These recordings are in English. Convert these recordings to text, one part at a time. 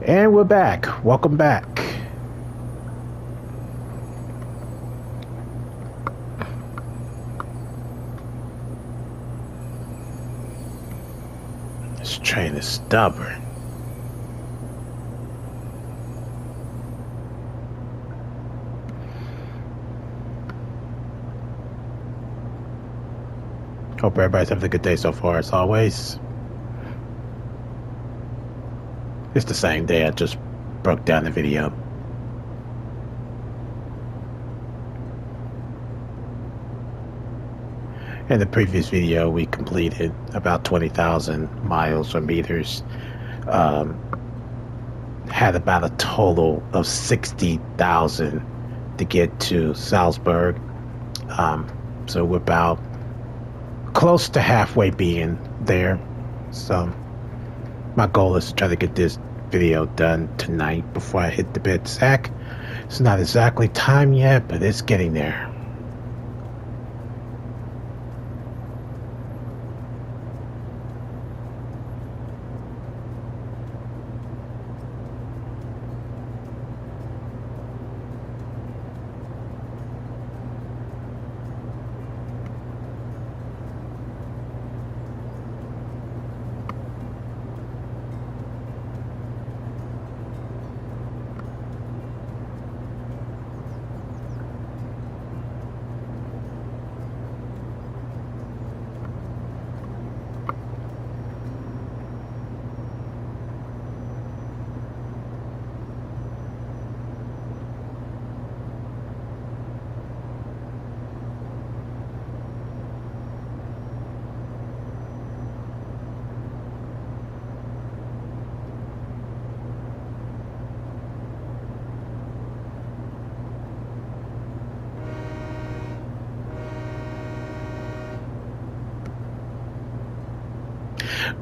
And we're back. Welcome back. This train is stubborn. Hope everybody's having a good day so far, as always. It's the same day I just broke down the video. In the previous video, we completed about 20,000 miles or meters. Had about a total of 60,000 to get to Salzburg. So we're about close to halfway being there. So my goal is to try to get this video done tonight before I hit the bed sack. It's not exactly time yet, but it's getting there.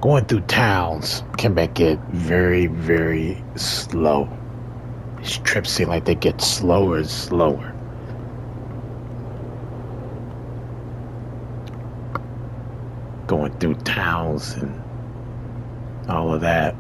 Going through towns can make it very, very slow. These trips seem like they get slower and slower. Going through towns and all of that.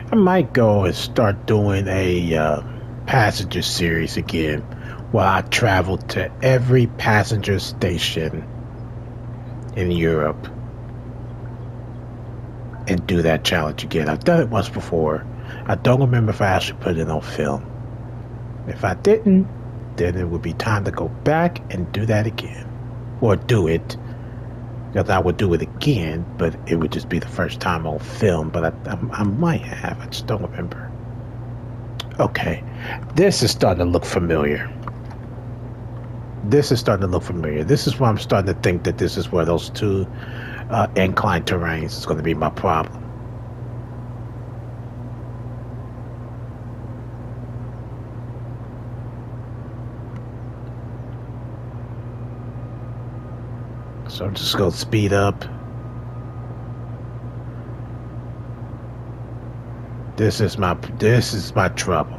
I might go and start doing a passenger series again, where I travel to every passenger station in Europe and do that challenge again. I've done it once before. I don't remember if I actually put it on film. If I didn't, then it would be time to go back and do that again, or do it. Because I would do it again, but it would just be the first time on film. But I might have. I just don't remember. Okay. This is starting to look familiar. This is starting to look familiar. This is where I'm starting to think that this is where those two inclined terrains is going to be my problem. So I'm just going to speed up. This is my trouble.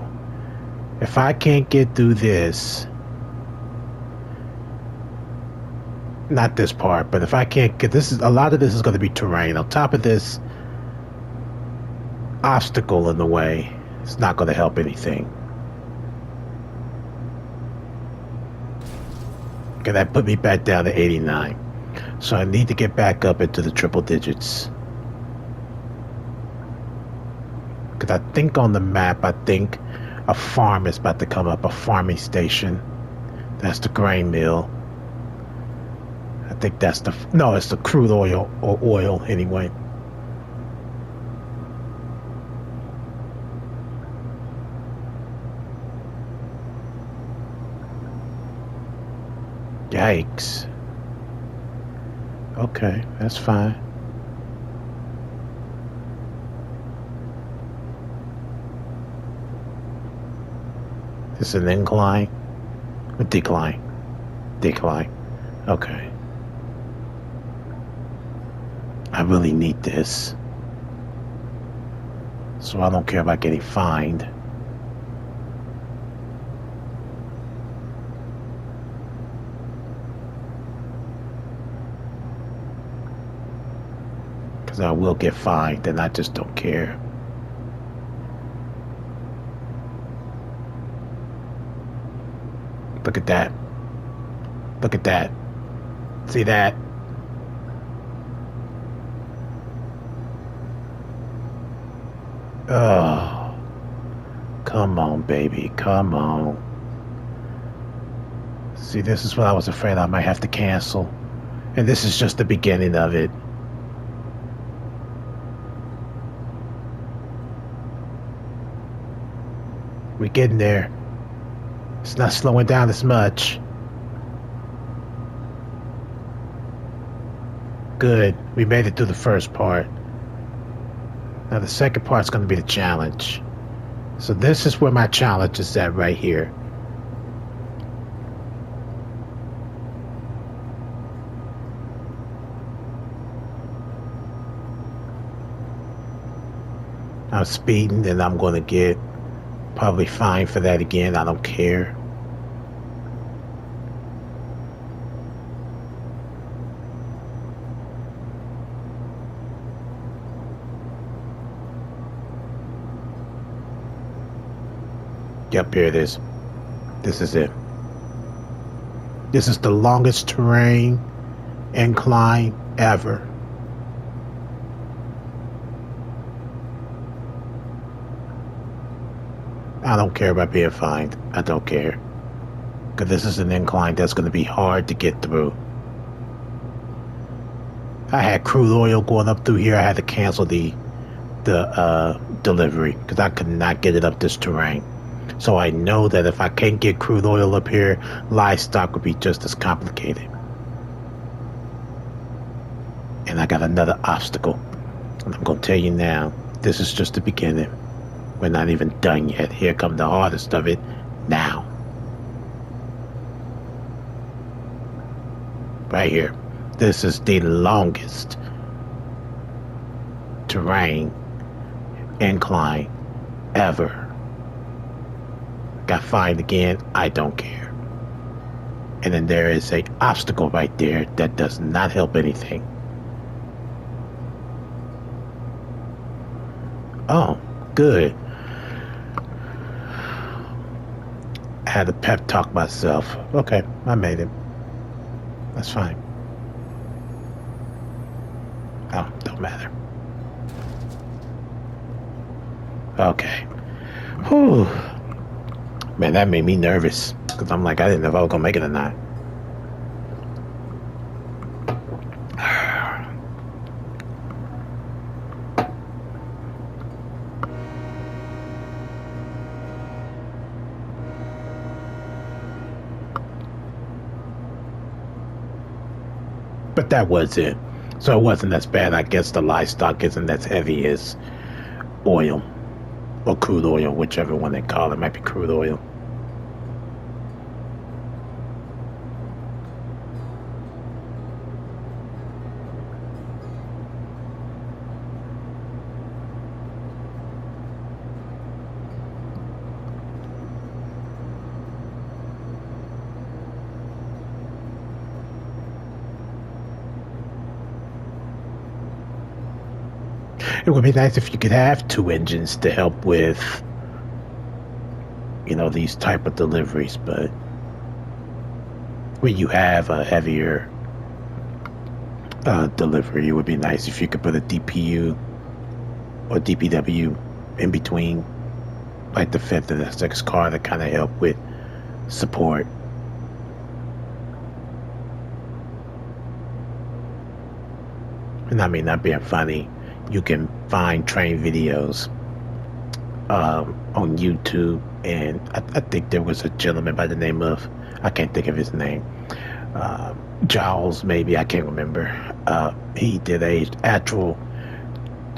If I can't get through this, not this part, but if I can't get this, a lot of this is going to be terrain. On top of this obstacle in the way, it's not going to help anything. Okay, that put me back down to 89. So I need to get back up into the triple digits. Because I think on the map, I think a farm is about to come up, a farming station. That's the grain mill. I think that's the, no, it's the crude oil, or oil anyway. Yikes. Okay, that's fine. Is it an incline? A decline? Decline. Okay. I really need this. So I don't care about getting fined. Because I will get fined and I just don't care. Look at that. Look at that. See that? Oh. Come on, baby. Come on. See, this is what I was afraid I might have to cancel. And this is just the beginning of it. We're getting there. It's not slowing down as much. Good. We made it through the first part. Now the second part's going to be the challenge. So this is where my challenge is at right here. I'm speeding and I'm going to get probably fined for that again. I don't care. Yep, here it is. This is it. This is the longest terrain incline ever. I don't care about being fined. I don't care. Because this is an incline that's going to be hard to get through. I had crude oil going up through here. I had to cancel the delivery because I could not get it up this terrain. So I know that if I can't get crude oil up here, livestock would be just as complicated. And I got another obstacle. And I'm going to tell you now, this is just the beginning. We're not even done yet. Here comes the hardest of it now. Right here. This is the longest terrain incline ever. Got fined again. I don't care. And then there is an obstacle right there that does not help anything. Oh, good. I had to pep talk myself. Okay, I made it. That's fine. Oh, don't matter. Okay. Whew. Man, that made me nervous. Because I'm like, I didn't know if I was going to make it or not. But that was it. So it wasn't as bad. I guess the livestock isn't as heavy as oil. Or crude oil, whichever one they call it. Might be crude oil. It would be nice if you could have two engines to help with, you know, these type of deliveries, but when you have a heavier delivery. It would be nice if you could put a DPU or DPW in between, like the fifth and the sixth car, to kind of help with support. And I mean, not being funny, you can find train videos on YouTube, and I think there was a gentleman by the name of, I can't think of his name, Giles, maybe, I can't remember. He did a actual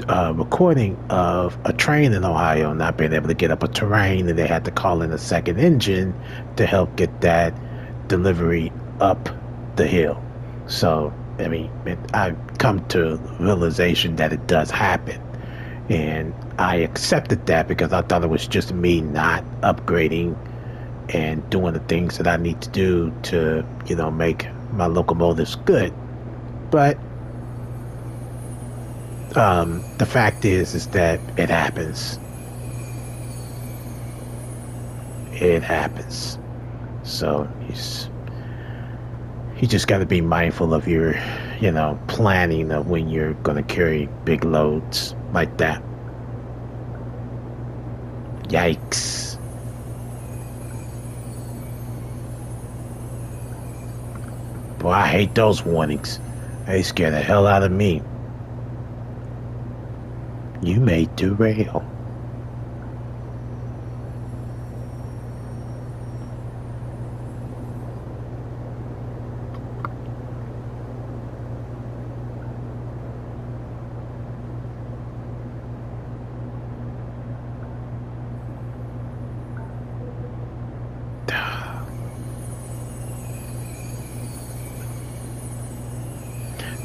recording of a train in Ohio not being able to get up a terrain, and they had to call in a second engine to help get that delivery up the hill. So, I mean, I've come to realization that it does happen. And I accepted that because I thought it was just me not upgrading and doing the things that I need to do to, make my locomotives good. But the fact is that it happens. It happens. So you just got to be mindful of your, planning of when you're going to carry big loads like that. Yikes. Boy, I hate those warnings. They scare the hell out of me. You may derail.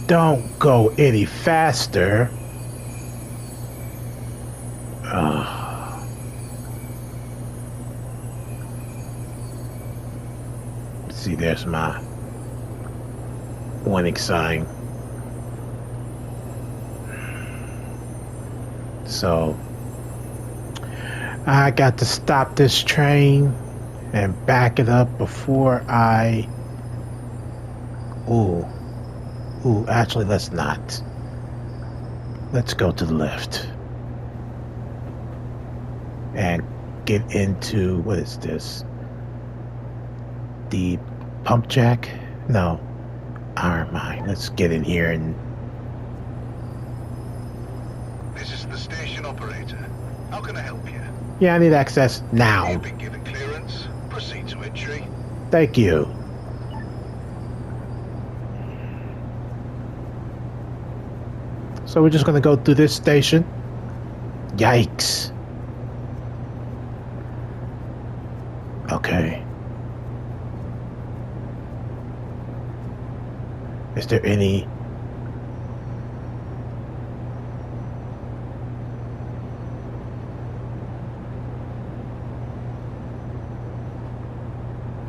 Don't go any faster. See, there's my warning sign. So I got to stop this train and back it up before I... Ooh, actually, let's not. Let's go to the left. And get into, what is this? The pump jack? No. Iron mine. Let's get in here and... This is the station operator. How can I help you? Yeah, I need access now. You've been given clearance. Proceed to entry. Thank you. So we're just going to go through this station. Yikes. Okay. Is there any...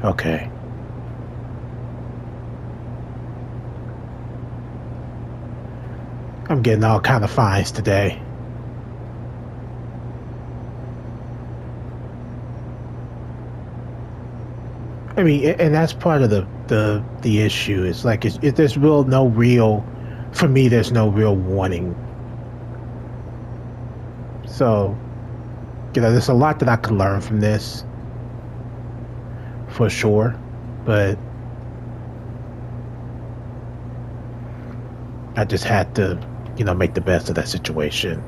Okay. I'm getting all kind of fines today. I mean, and that's part of the issue. It's like there's no real, for me, there's no real warning. So, there's a lot that I could learn from this, for sure, but I just had to, make the best of that situation.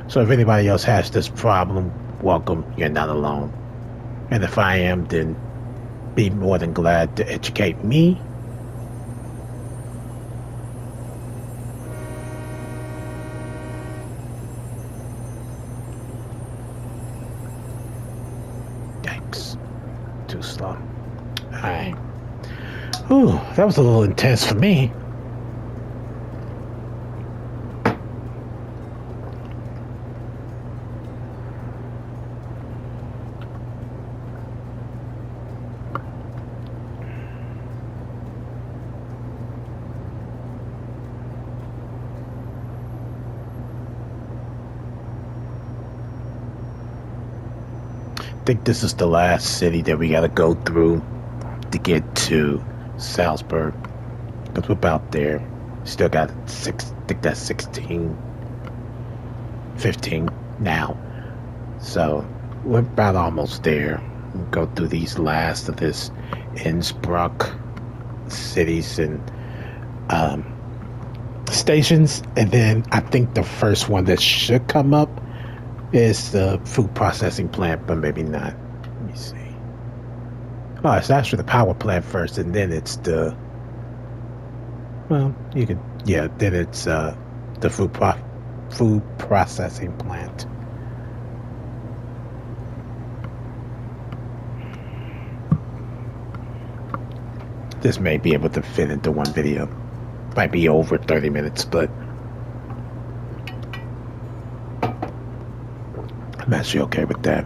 So if anybody else has this problem, welcome, you're not alone. And if I am, then be more than glad to educate me. Yikes. Too slow. Alright. Ooh, that was a little intense for me. think this is the last city that we gotta go through to get to Salzburg. Because we're about there. Still got I think that's 16, 15 now. So we're about almost there. We'll go through these last of this Innsbruck cities and stations, and then I think the first one that should come up is the food processing plant, but maybe not. Let me see. Oh, it's actually the power plant first, and then it's the, well, you could, yeah, then it's the food processing plant. This may be able to fit into one video. Might be over 30 minutes, but I'm actually okay with that.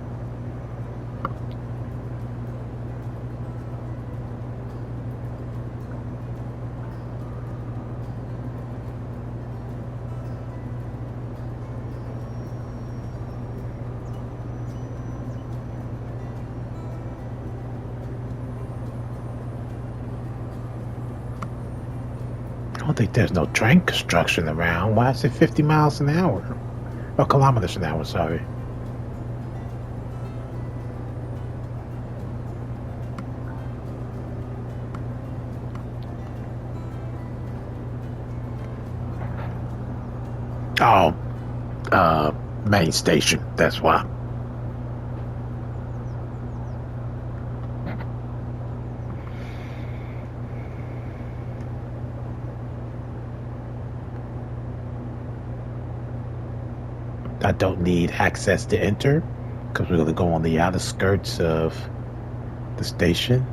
I don't think there's no train construction around. Why is it 50 miles an hour? Or kilometers an hour, sorry. Oh, main station, that's why. I don't need access to enter because we're going to go on the outer skirts of the station.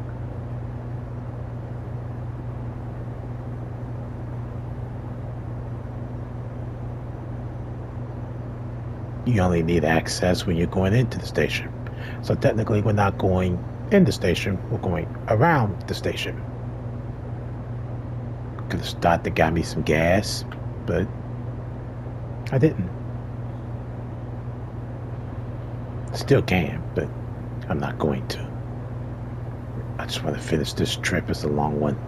You only need access when you're going into the station. So technically we're not going in the station, we're going around the station. Could have stopped and got me some gas, but I didn't. Still can, but I'm not going to. I just want to finish this trip. It's a long one.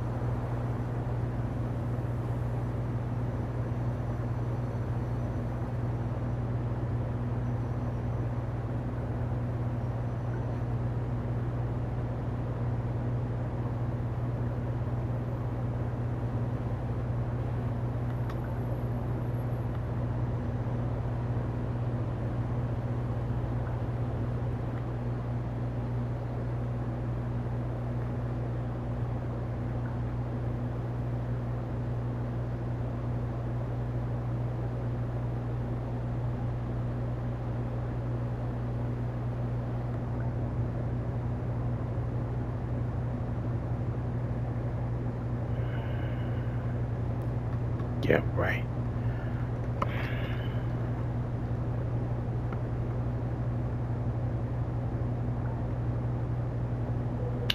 Yeah, right.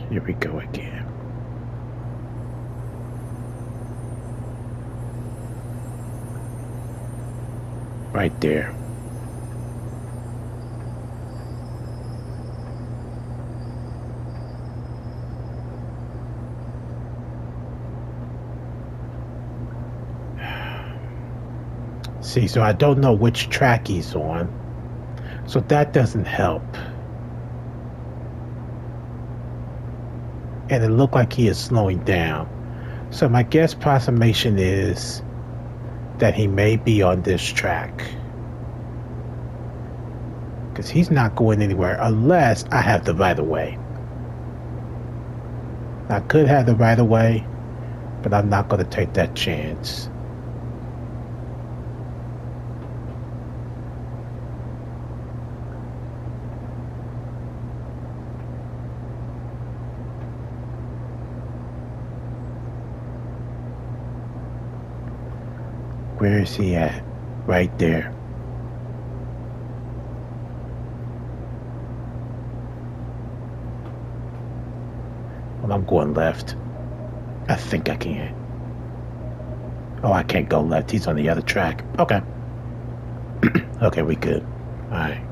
Here we go again. Right there. See, so I don't know which track he's on, so that doesn't help. And it looked like he is slowing down. So my guess approximation is that he may be on this track. Because he's not going anywhere unless I have the right of way. I could have the right of way, but I'm not going to take that chance. Where is he at? Right there. Well, I'm going left. I think I can. Oh, I can't go left. He's on the other track. Okay. Okay, we good. Alright.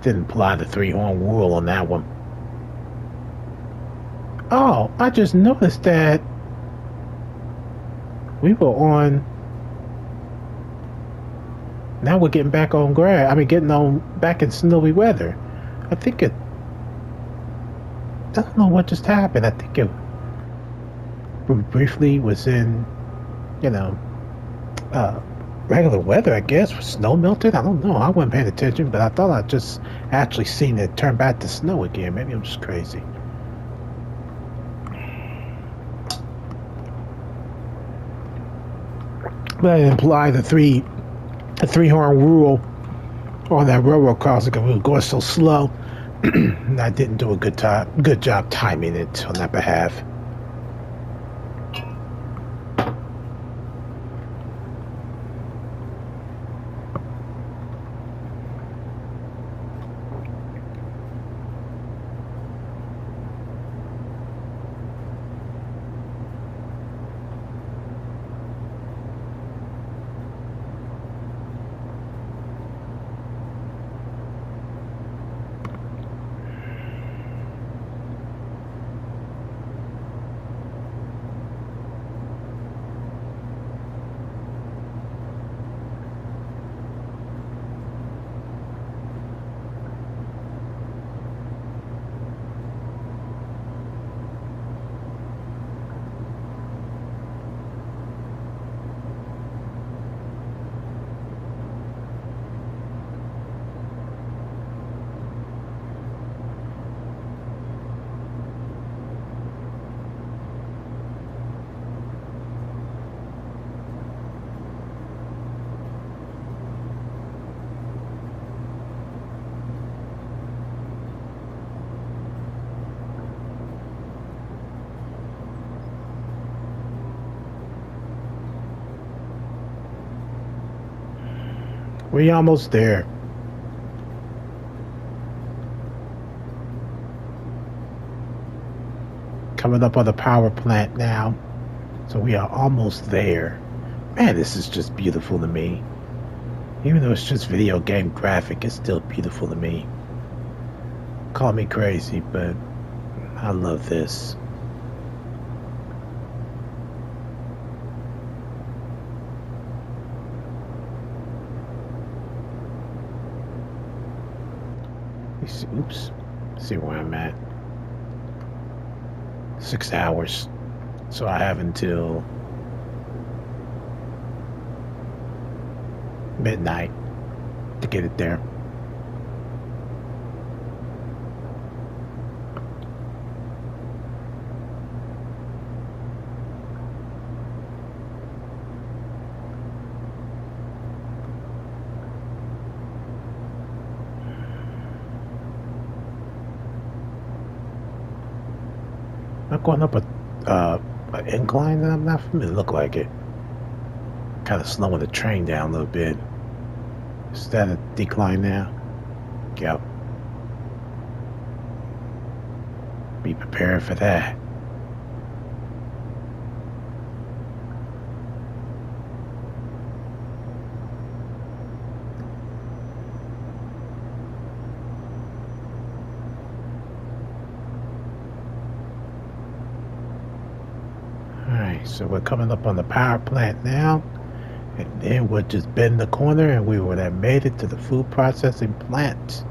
Didn't apply the three-horn rule on that one. Oh, I just noticed that we were on. Now we're getting back on grass. I mean, getting on back in snowy weather. I think it. I don't know what just happened. I think it briefly was in, you know, regular weather, I guess, with snow melted. I don't know. I wasn't paying attention, but I thought I just actually seen it turn back to snow again. Maybe I'm just crazy. But I didn't apply the three-horn rule on that railroad crossing because we were going so slow. And I didn't do a good job timing it on that behalf. We almost there. Coming up on the power plant now. So we are almost there. Man, this is just beautiful to me. Even though it's just video game graphic, it's still beautiful to me. Call me crazy, but I love this. Oops. See where I'm at. 6 hours. So I have until midnight to get it there. I'm going up an incline that I'm not familiar. Look like it. Kind of slowing the train down a little bit. Is that a decline now? Yep. Be prepared for that. So we're coming up on the power plant now, and then we'll just bend the corner and we would have made it to the food processing plant.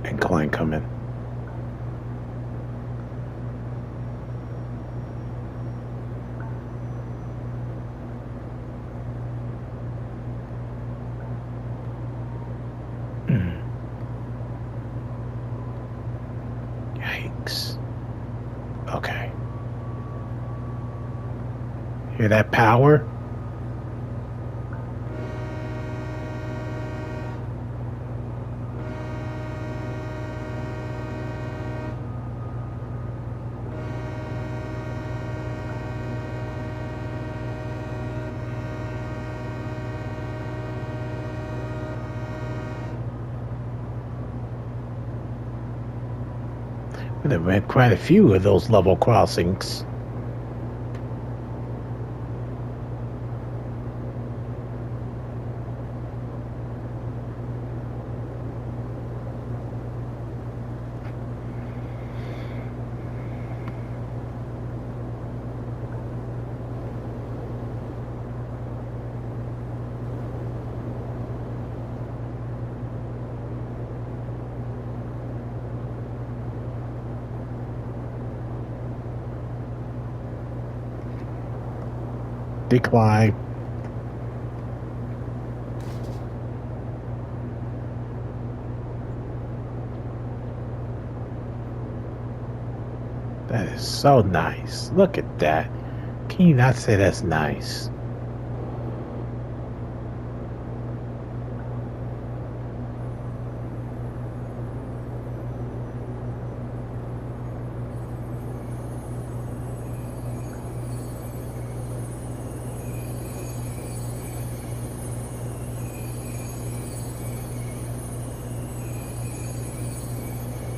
Incline coming. Okay. Hear that power? There have been quite a few of those level crossings. Decline. That is so nice. Look at that. Can you not say that's nice?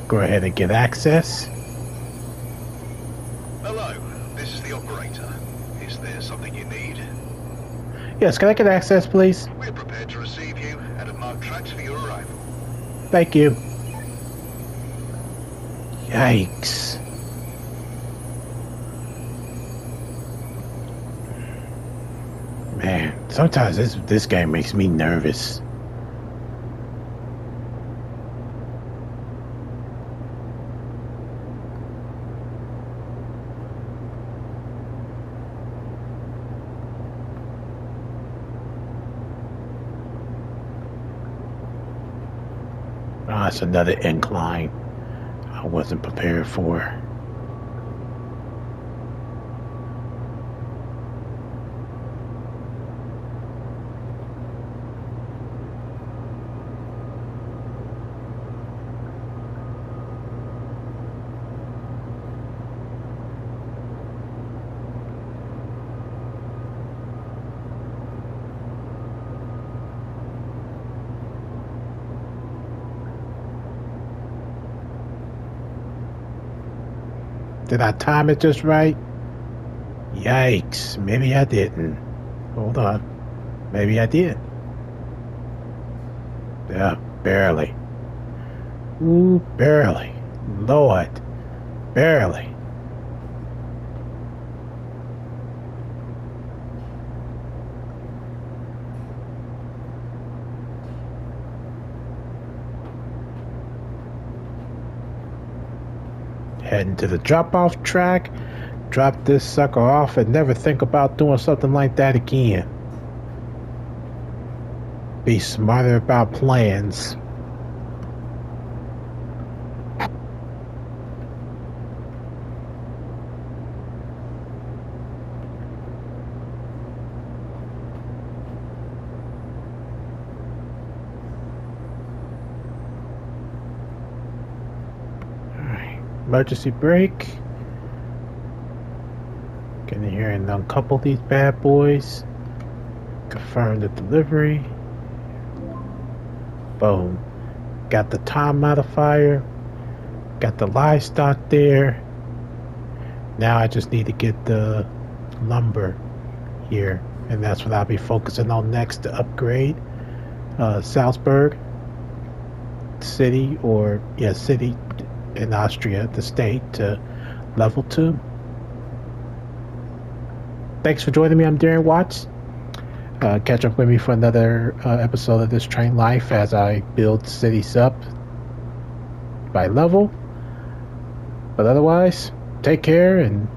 Go ahead and get access. Hello, this is the operator. Is there something you need? Yes, can I get access, please? We're prepared to receive you and have marked tracks for your arrival. Thank you. Yikes. Man, sometimes this game makes me nervous. Ah, it's another incline I wasn't prepared for. Did I time it just right? Yikes, maybe I didn't. Hold on. Maybe I did. Yeah, barely. Ooh, barely. Lord, barely. Heading to the drop-off track. Drop this sucker off and never think about doing something like that again. Be smarter about plans. Emergency brake. Get in here and uncouple these bad boys. Confirm the delivery. Boom. Got the time modifier. Got the livestock there. Now I just need to get the lumber here. And that's what I'll be focusing on next to upgrade Salzburg city, or city in Austria, the state, to level 2. Thanks for joining me. I'm Darren Watts. Catch up with me for another episode of this train life as I build cities up by level. But otherwise, take care and